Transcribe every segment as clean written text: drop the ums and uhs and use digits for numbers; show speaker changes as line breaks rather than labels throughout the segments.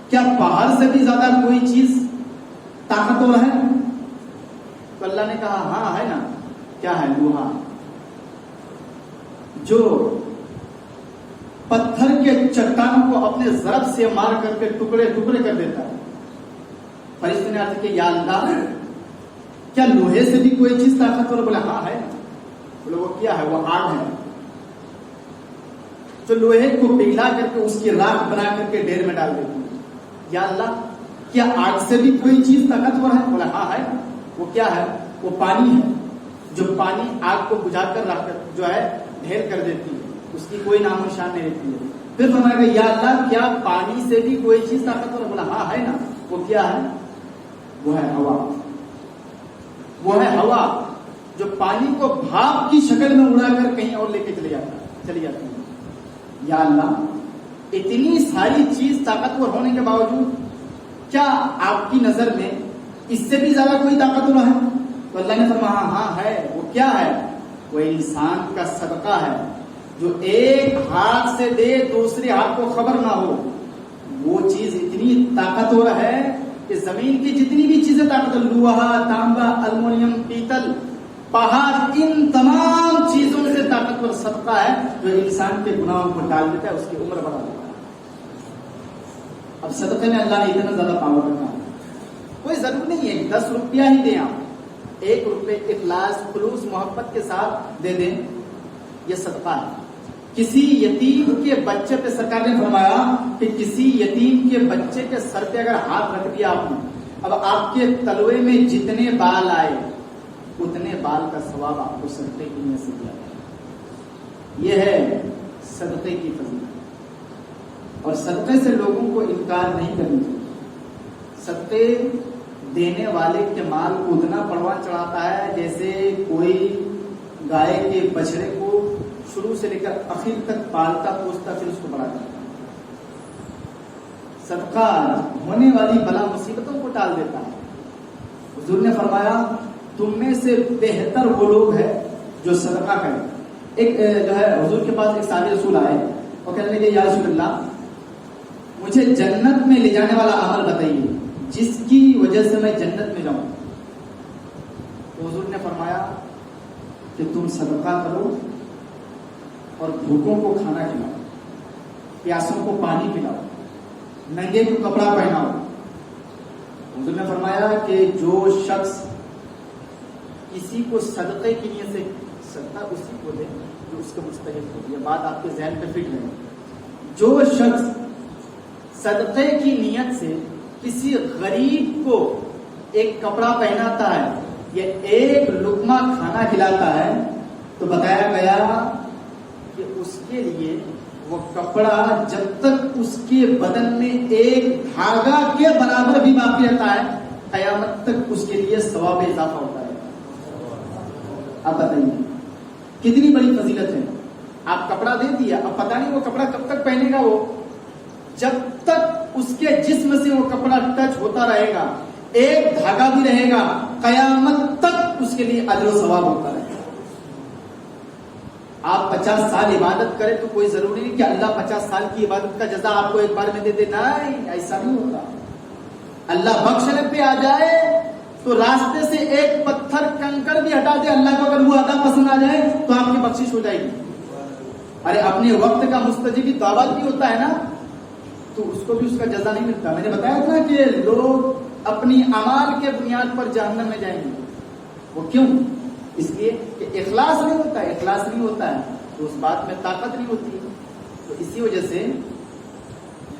کیا پہاڑ سے بھی زیادہ کوئی چیز طاقتور ہے؟ تو اللہ نے کہا ہاں ہے نا. کیا ہے؟ لوہا. جو پتھر کے چٹانوں کو اپنے ضرب سے مار کر کے ٹکڑے ٹکڑے کر دیتا ہے. فرشتے نے عرض کیا یا اللہ کیا لوہے سے بھی کوئی چیز طاقتور؟ بولا ہاں ہے. بولے وہ کیا ہے؟ وہ آگ ہے. جو لوہے کو پگھلا کر کے اس کی راکھ بنا کر کے ڈھیر میں ڈال دیتی ہے. یا اللہ کیا آگ سے بھی کوئی چیز طاقتور ہے؟ بولا ہاں ہے. وہ کیا ہے؟ وہ پانی ہے. جو پانی آگ کو بجھا کر رکھ کر جو ہے ڈھیر کر دیتی ہے, اس کی کوئی نام و نشان نہیں رہتی ہے. پھر فرمایا کہ یا اللہ کیا پانی سے بھی کوئی چیز طاقتور ہے؟ بولا ہاں ہے نا. وہ کیا ہے؟ وہ ہے ہوا. وہ ہے ہوا جو پانی کو بھاپ کی شکل میں اڑا کر کہیں اور لے کے چلی جاتی ہے. یا اللہ اتنی ساری چیز طاقتور ہونے کے باوجود کیا آپ کی نظر میں اس سے بھی زیادہ کوئی طاقتور ہے؟ تو اللہ نے فرمایا ہاں ہے. وہ کیا ہے؟ وہ انسان کا صدقہ ہے جو ایک ہاتھ سے دے دوسرے ہاتھ کو خبر نہ ہو. وہ چیز اتنی طاقتور ہے کہ زمین کی جتنی بھی چیزیں طاقتور, لوہا, تانبا, المونیم, پیتل, پہاڑ, ان تمام چیزوں سے طاقتور صدقہ ہے جو انسان کے گناہوں کو ڈال دیتا ہے, اس کی عمر بڑھا دیتا ہے. اب صدقے میں اللہ نے اتنا زیادہ پاور رکھا ہے. کوئی ضرور نہیں ہے 10 روپیہ ہی دیں, آپ 1 روپے اخلاص خلوص محبت کے ساتھ دے دیں, یہ صدقہ ہے. کسی یتیم کے بچے پہ سرکار نے فرمایا کہ کسی یتیم کے بچے کے سر پہ اگر ہاتھ رکھ دیا آپ نے, اب آپ کے تلوے میں جتنے بال آئے اتنے بال کا ثواب آپ کو صدقے کی نیت سے دیا جائے. یہ ہے صدقے کی فضیلت. اور صدقے سے لوگوں کو انکار نہیں کرنا چاہیے. صدقے دینے والے کے مال کو اتنا پروان چڑھاتا ہے جیسے کوئی گائے کے بچڑے کو شروع سے لے کر آخر تک پالتا پوستا پھر اس کو بڑا کرتا ہے. صدقہ ہونے والی بلا مصیبتوں کو ٹال دیتا ہے. حضور نے فرمایا تم میں سے بہتر وہ لوگ ہیں جو صدقہ کریں. ایک جو ہے حضور کے پاس ایک صحابی رسول آئے اور کہنے لگے یا رسول اللہ مجھے جنت میں لے جانے والا عمل بتائیے جس کی وجہ سے میں جنت میں جاؤں. تو حضور نے فرمایا کہ تم صدقہ کرو اور بھوکوں کو کھانا کھلاؤ, پیاسوں کو پانی پلاؤ, ننگے کو کپڑا پہناؤ. حضور نے فرمایا کہ جو شخص کسی کو صدقے کی نیت سے, صدقہ اسی کو دے جو اس کے مستحق ہو. یہ بات آپ کے ذہن پہ فٹ رہے. جو شخص صدقے کی نیت سے کسی غریب کو ایک کپڑا پہناتا ہے یا ایک لقمہ کھانا کھلاتا ہے تو بتایا گیا کہ اس کے لیے وہ کپڑا جب تک اس کے بدن میں ایک دھاگا کے برابر بھی باقی رہتا ہے قیامت تک اس کے لیے ثواب اضافہ ہوتا ہے. آپ بتائیے کتنی بڑی فضیلت ہے. آپ کپڑا دے دیا, اب پتہ نہیں وہ کپڑا کب تک پہنے گا. وہ جب تک اس کے جسم سے وہ کپڑا ٹچ ہوتا رہے گا, ایک دھاگا بھی رہے گا, قیامت تک اس کے لیے اجر و ثواب ہوتا رہے گا. آپ 50 سال عبادت کریں تو کوئی ضروری نہیں کہ اللہ 50 سال کی عبادت کا جزا آپ کو ایک بار میں دے دے. نہیں, ایسا نہیں ہوتا. اللہ بخشنے پہ آ جائے تو راستے سے ایک پتھر کنکر بھی ہٹا دے, اللہ کو اگر وہ ادا پسند آ جائے تو آپ کی بخشش ہو جائے گی. ارے اپنے وقت کا مستجیب دعوت بھی ہوتا ہے نا, تو اس کو بھی اس کا جزا نہیں ملتا. میں نے بتایا تھا کہ لوگ اپنی اعمال کے بنیاد پر جہنم میں جائیں گے. وہ کیوں؟ اس لیے کہ اخلاص نہیں ہوتا ہے. اخلاص نہیں ہوتا ہے تو اس بات میں طاقت نہیں ہوتی. تو اسی وجہ سے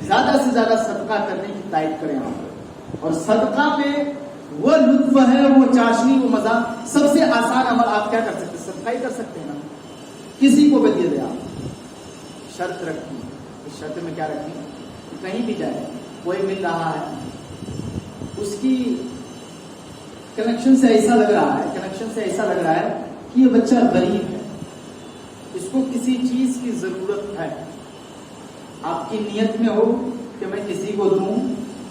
زیادہ سے زیادہ صدقہ کرنے کی تائید کریں آپ. اور صدقہ میں وہ لطف ہے, وہ چاشنی, وہ مزہ. سب سے آسان عمل آپ کیا کر سکتے ہیں؟ صدقہ ہی کر سکتے ہیں نا. کسی کو بھی دے دے آپ, شرط رکھیں. اس شرط میں کیا رکھیں؟ کہیں بھی جائے, کوئی مل رہا ہے, اس کی کنیکشن سے ایسا لگ رہا ہے کہ یہ بچہ غریب ہے, اس کو کسی چیز کی ضرورت ہے. آپ کی نیت میں ہو کہ میں کسی کو دوں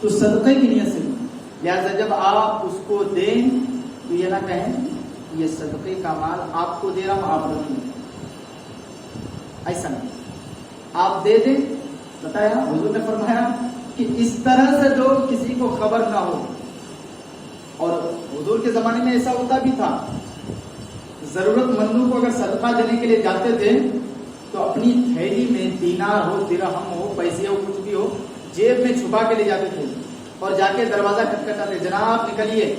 تو صدقے کی نیت سے دوں. لہٰذا جب آپ اس کو دیں تو یہ نہ کہیں یہ صدقے کا مال آپ کو دے رہا ہوں, آپ رکھیں. ایسا نہیں, آپ دے دیں. بتایا حضور نے فرمایا کہ اس طرح سے جو کسی کو خبر نہ ہو. اور حضور کے زمانے میں ایسا ہوتا بھی تھا, ضرورت مندوں کو اگر صدقہ دینے کے لیے جاتے تھے تو اپنی تھیلی میں دینار ہو, درہم ہو, پیسے ہو, کچھ بھی ہو, جیب میں چھپا کے لے جاتے تھے اور جا کے دروازہ کھٹکھٹاتے, جناب نکلیے.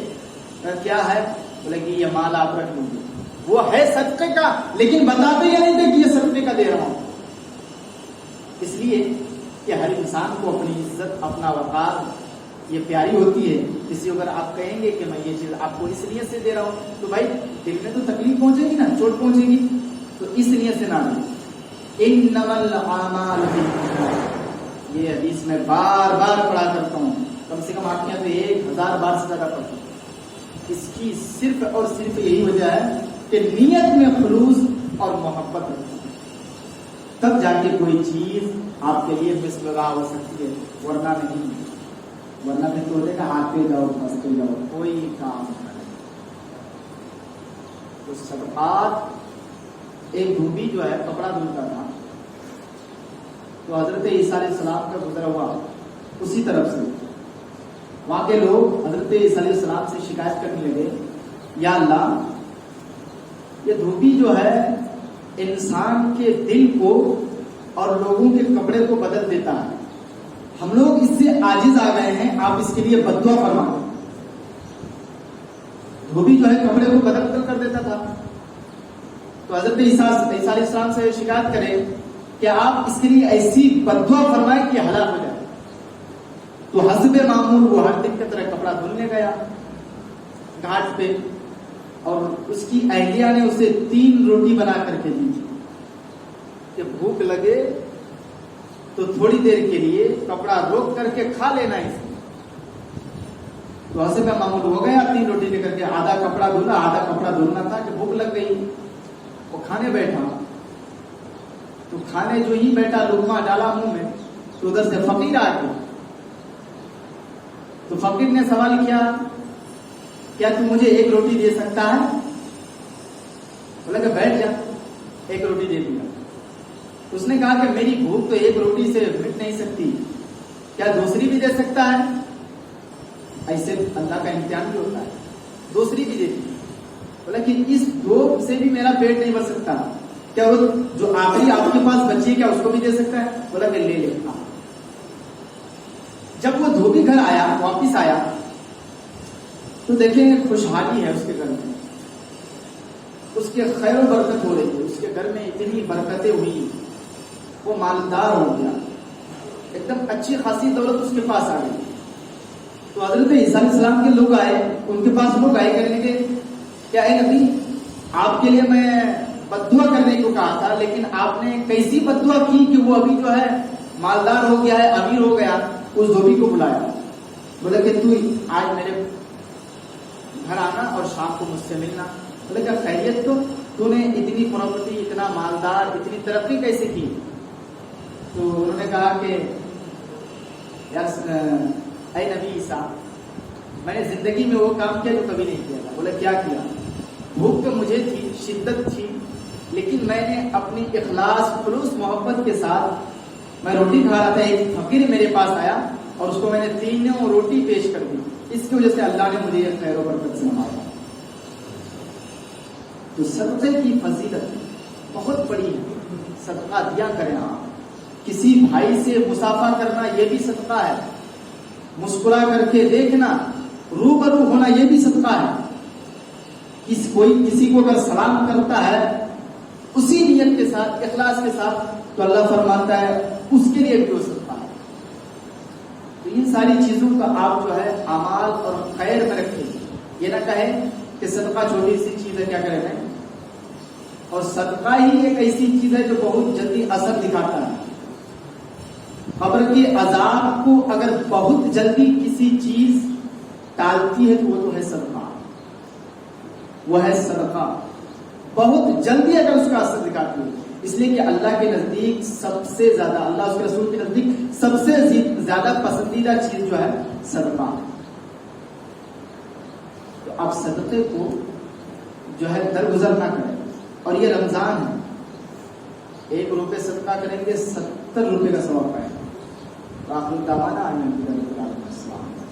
کیا ہے؟ بولے کہ یہ مال آپ رکھ لیجیے. وہ ہے صدقے کا, لیکن بتاتے یہ نہیں تھے کہ یہ صدقے کا دے رہا ہوں. اس لیے کہ ہر انسان کو اپنی عزت, اپنا وقار یہ پیاری ہوتی ہے. کسی اگر آپ کہیں گے کہ میں یہ چیز آپ کو اس نیت سے دے رہا ہوں, تو بھائی دل میں تو تکلیف پہنچے گی نا, چوٹ پہنچے گی, تو اس نیت سے نہ دیں. انما الاعمال بالنیات, یہ حدیث میں بار بار پڑھا کرتا ہوں, کم سے کم آپ کے یہاں تو 1000 بار سے زیادہ پڑھتا ہوں. اس کی صرف اور صرف یہی وجہ ہے کہ نیت میں خلوص اور محبت رکھنا, تب جا کے کوئی چیز آپ کے لیے مثل اللہ ہو سکتی ہے, ورنہ نہیں. ورنہ پھر تو دیکھا آتے جاؤ پھنستے جاؤ, کوئی کام نہیں. تو صدقات, ایک دھوبی جو ہے کپڑا دھلتا تھا, تو حضرت عیسیٰ علیہ السلام کا گزرا ہوا اسی طرف سے, وہاں کے لوگ حضرت عیسیٰ علیہ السلام سے شکایت کرنے لگے, یا اللہ یہ دھوبی جو ہے انسان کے دل کو اور لوگوں کے کپڑے کو بدل دیتا ہے, ہم لوگ اس سے عاجز آ گئے ہیں, آپ اس کے لیے بد دعا فرمائیں. دھوبی جو ہے کپڑے کو بدل کر دیتا تھا, تو حضرت عیسیٰ علیہ السلام سے شکایت کرے کہ آپ اس کے لیے ایسی بد دعا فرمائیں کہ ہلاک ہو جائے. تو حسب معمول وہ ہر دن کی طرح کپڑا دھلنے گیا گھاٹ پہ, اور اس کی اہلیہ نے اسے 3 روٹی بنا کر کے دی کہ بھوک لگے تو تھوڑی دیر کے لیے کپڑا روک کر کے کھا لینا اسے. تو حسب معمول ہو گیا, 3 روٹی لے کر کے, آدھا کپڑا دھونا, آدھا کپڑا دھلنا تھا کہ بھوک لگ گئی. وہ کھانے بیٹھا, تو کھانے جو ہی بیٹھا لقمہ ڈالا منہ میں, تو ادھر سے فقیر آ گیا. تو فقیر نے سوال کیا, کیا تم مجھے 1 روٹی دے سکتا ہے؟ بولا کہ بیٹھ جا, 1 روٹی دے دیا. اس نے کہا کہ میری بھوک تو 1 روٹی سے مٹ نہیں سکتی, کیا دوسری بھی دے سکتا ہے؟ ایسے اللہ کا امتحان بھی ہوتا ہے, دوسری بھی دے دی. بولا کہ اس 2 سے بھی میرا پیٹ نہیں بھر سکتا, کیا وہ جو آخری آپ کے پاس بچی ہے کیا اس کو بھی دے سکتا ہے؟ بولا کہ لے لے. جب وہ دھوبی گھر آیا, واپس آیا, تو دیکھیں خوشحالی ہے اس کے گھر میں, اس کے خیر و برکت ہو رہی ہے, اس کے گھر میں اتنی برکتیں ہوئی, وہ مالدار ہو گیا, ایک دم اچھی خاصی دولت اس کے پاس آ گئی. تو حضرت عیسیٰ علیہ السلام کے لوگ آئے, ان کے پاس لوگ آئے, کہنے لگے کیا اے نبی, آپ کے لیے میں بد دعا کرنے کو کہا تھا, لیکن آپ نے کیسی بد دعا کی کہ وہ ابھی جو ہے مالدار ہو گیا ہے, امیر ہو گیا. اس دھوبی کو بلایا, بولا کہ تو آج میرے گھر آنا اور شام کو مجھ سے ملنا. بولا کہ خیریت, تو نے اتنی پراپرٹی, اتنا مالدار, اتنی ترقی کیسے کی؟ تو انہوں نے کہا کہ اے نبی عیسیٰ, میں نے زندگی میں وہ کام کیا جو کبھی نہیں کیا تھا. بولا کیا کیا؟ بھوک تو مجھے تھی, شدت تھی, لیکن میں نے اپنی اخلاص, خلوص, محبت کے ساتھ میں روٹی کھا رہا تھا, ایک فقیر میرے پاس آیا اور اس کو میں نے 3 روٹی پیش کر دی, اس کی وجہ سے اللہ نے مجھے یہ خیر و برکت سے نوازا. تو صدقے کی فضیلت بہت بڑی ہے, صدقہ دیا کریں آپ. کسی بھائی سے مصافحہ کرنا یہ بھی صدقہ ہے, مسکرا کر کے دیکھنا, روبرو ہونا یہ بھی صدقہ ہے. کوئی کسی کو اگر سلام کرتا ہے اسی نیت کے ساتھ, اخلاص کے ساتھ, تو اللہ فرماتا ہے اس کے لیے بھی ہو سکتا ہے. تو ان ساری چیزوں کا آپ جو ہے اعمال اور خیر میں رکھیں, یہ نہ کہیں کہ صدقہ چھوٹی سی چیز ہے, کیا کریں گے. اور صدقہ ہی ایک ایسی چیز ہے جو بہت جلدی اثر دکھاتا ہے. قبر کے عذاب کو اگر بہت جلدی کسی چیز ٹالتی ہے تو وہ تو ہے صدقہ, وہ ہے صدقہ. بہت جلدی اگر اس کا اثر دکھاتی ہے, اس لیے کہ اللہ کے نزدیک سب سے زیادہ, اللہ اس کے رسول کے نزدیک سب سے زیادہ پسندیدہ چیز جو ہے صدقہ. تو آپ صدقے کو جو ہے درگزر نہ کریں. اور یہ رمضان ہے, 1 روپے صدقہ کریں گے 70 روپے کا ثواب پائیں گے. وآخر دعوانا ان الحمد للہ رب العالمین.